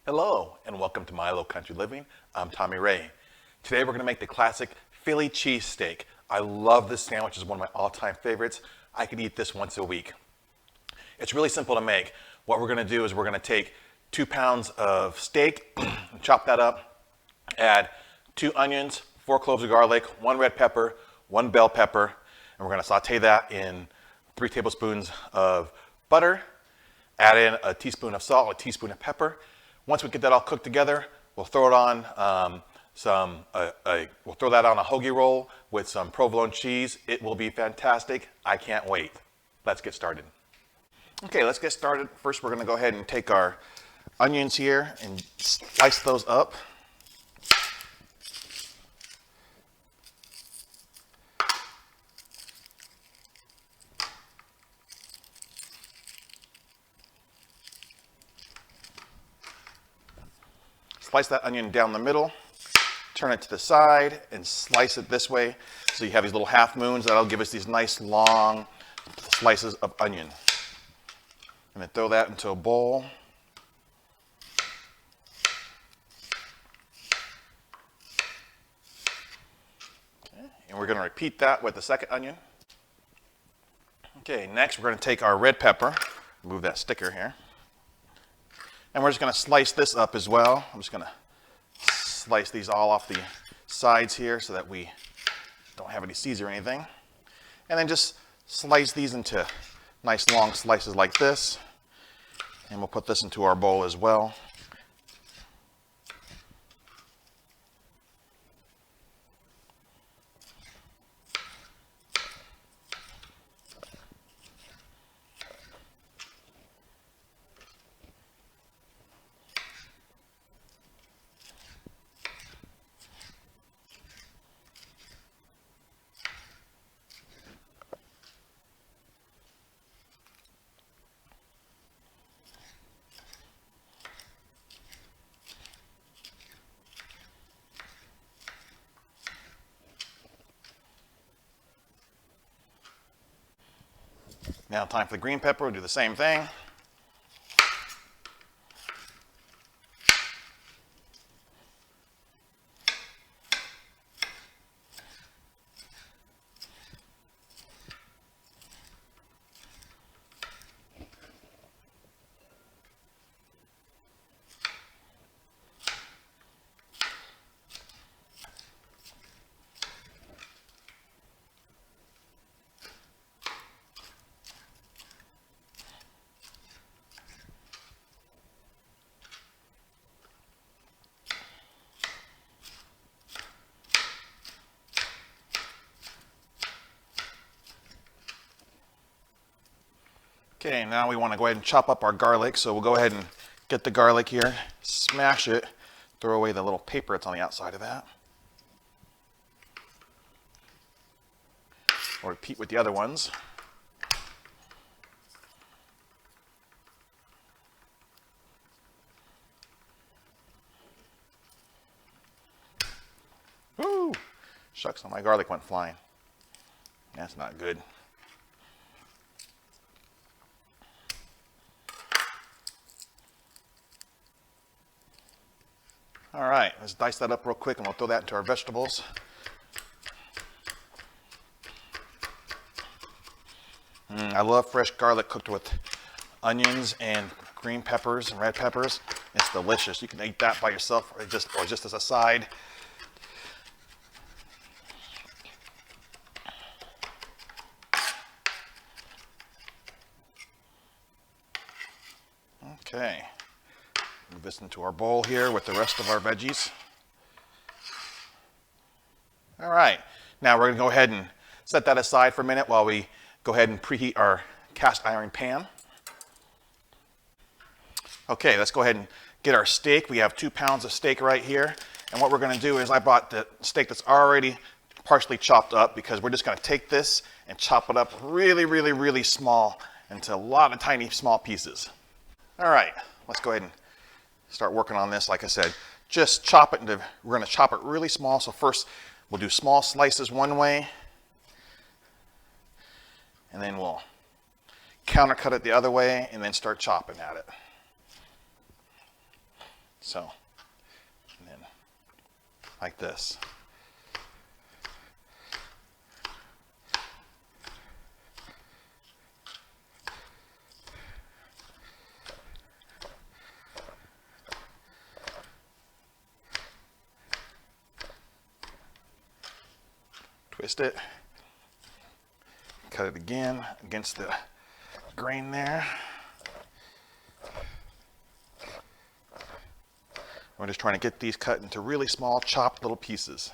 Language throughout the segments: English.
Hello and welcome to My Low Country Living. I'm Tommy Ray. Today we're going to make the classic Philly cheesesteak. I love this sandwich. It's one of my all-time favorites. I could eat this once a week. It's really simple to make. What we're going to do is we're going to take 2 pounds of steak, chop that up, add 2 onions, 4 cloves of garlic, 1 red pepper, 1 bell pepper, and we're going to saute that in 3 tablespoons of butter. Add in a teaspoon of salt, a teaspoon of pepper. Once we get that all cooked together, we'll throw it on we'll throw that on a hoagie roll with some provolone cheese. It will be fantastic. I can't wait. Let's get started. Okay, let's get started. First, we're going to go ahead and take our onions here and slice those up. Slice that onion down the middle, turn it to the side, and slice it this way. So you have these little half moons. That'll give us these nice long slices of onion. And then throw that into a bowl. Okay, and we're going to repeat that with the second onion. Okay, next we're going to take our red pepper, move that sticker here. And we're just going to slice this up as well. I'm just going to slice these all off the sides here so that we don't have any seeds or anything. And then just slice these into nice long slices like this. And we'll put this into our bowl as well. Now time for the green pepper. We'll do the same thing. Okay, now we want to go ahead and chop up our garlic. So we'll go ahead and get the garlic here, smash it, throw away the little paper that's on the outside of that. We'll repeat with the other ones. Woo! Shucks, my garlic went flying. That's not good. All right, let's dice that up real quick and we'll throw that into our vegetables. I love fresh garlic cooked with onions and green peppers and red peppers. It's delicious. You can eat that by yourself or just as a side. Okay. Move this into our bowl here with the rest of our veggies. All right, now we're going to go ahead and set that aside for a minute while we go ahead and preheat our cast iron pan. Okay, let's go ahead and get our steak. We have 2 pounds of steak right here. And what we're going to do is I bought the steak that's already partially chopped up because we're just going to take this and chop it up really, really, really small into a lot of tiny small pieces. All right, let's go ahead and start working on this. Like I said, just chop it we're going to chop it really small. So first we'll do small slices one way, and then we'll countercut it the other way and then start chopping at it. So, and then like this. Twist it, cut it again against the grain there. We're just trying to get these cut into really small chopped little pieces.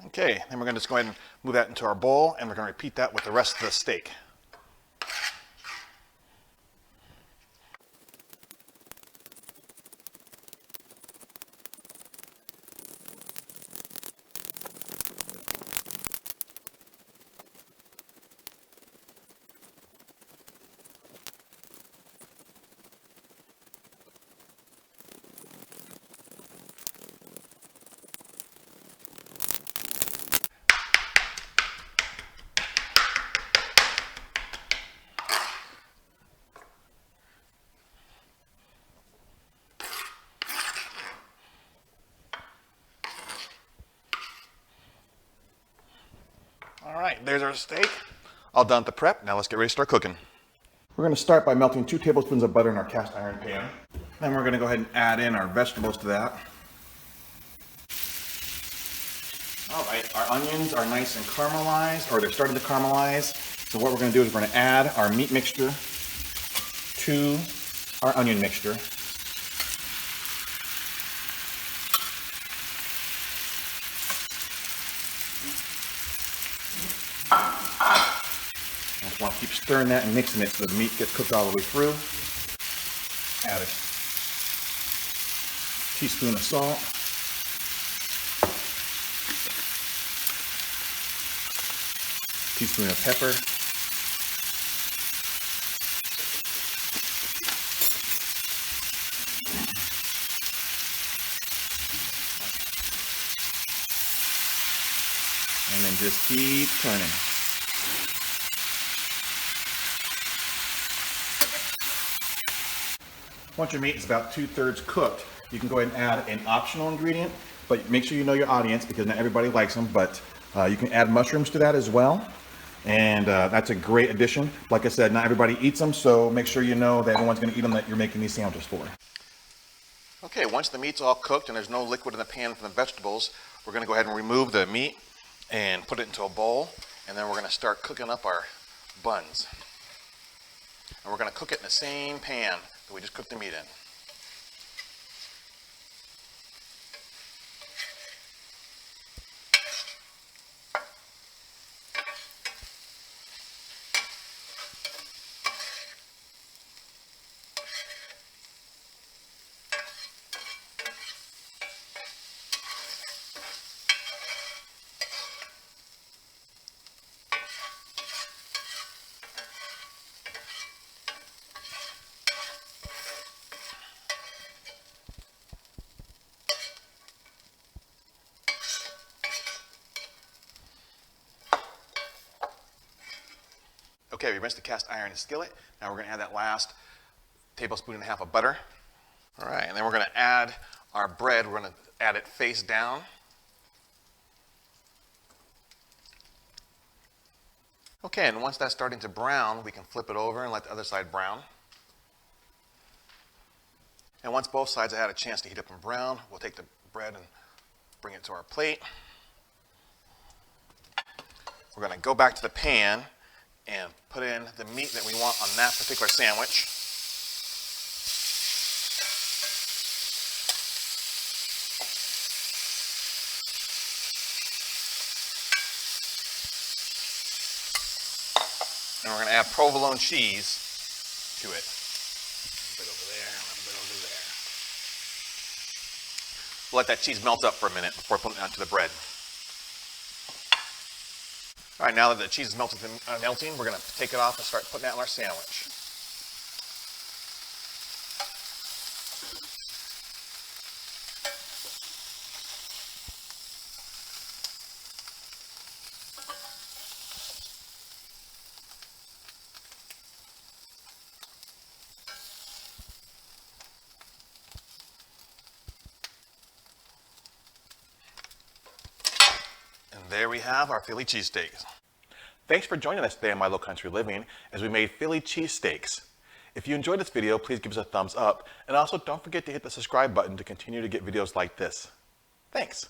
Okay, then we're going to just go ahead and move that into our bowl, and we're going to repeat that with the rest of the steak. All right, there's our steak. All done with the prep. Now let's get ready to start cooking. We're going to start by melting 2 tablespoons of butter in our cast iron pan. Then we're going to go ahead and add in our vegetables to that. All right, our onions are nice and caramelized, or they're starting to caramelize. So what we're going to do is we're going to add our meat mixture to our onion mixture. I just want to keep stirring that and mixing it so the meat gets cooked all the way through. Add a teaspoon of salt. Teaspoon of pepper. And then just keep turning. Once your meat is about 2/3 cooked, you can go ahead and add an optional ingredient, but make sure you know your audience because not everybody likes them, but you can add mushrooms to that as well. And that's a great addition. Like I said, not everybody eats them, so make sure you know that everyone's going to eat them that you're making these sandwiches for. Okay, once the meat's all cooked and there's no liquid in the pan from the vegetables, we're going to go ahead and remove the meat and put it into a bowl, and then we're going to start cooking up our buns. And we're going to cook it in the same pan that we just cooked the meat in. Okay, we rinsed the cast iron skillet. Now we're going to add that last tablespoon and a half of butter. All right, and then we're going to add our bread. We're going to add it face down. Okay, and once that's starting to brown, we can flip it over and let the other side brown. And once both sides have had a chance to heat up and brown, we'll take the bread and bring it to our plate. We're going to go back to the pan and put in the meat that we want on that particular sandwich. And we're going to add provolone cheese to it. A bit over there, a bit over there. We'll let that cheese melt up for a minute before putting it onto the bread. All right, now that the cheese is melting, we're going to take it off and start putting that on our sandwich. And there we have our Philly cheesesteaks. Thanks for joining us today on My Low Country Living as we made Philly cheesesteaks. If you enjoyed this video, please give us a thumbs up, and also don't forget to hit the subscribe button to continue to get videos like this. Thanks.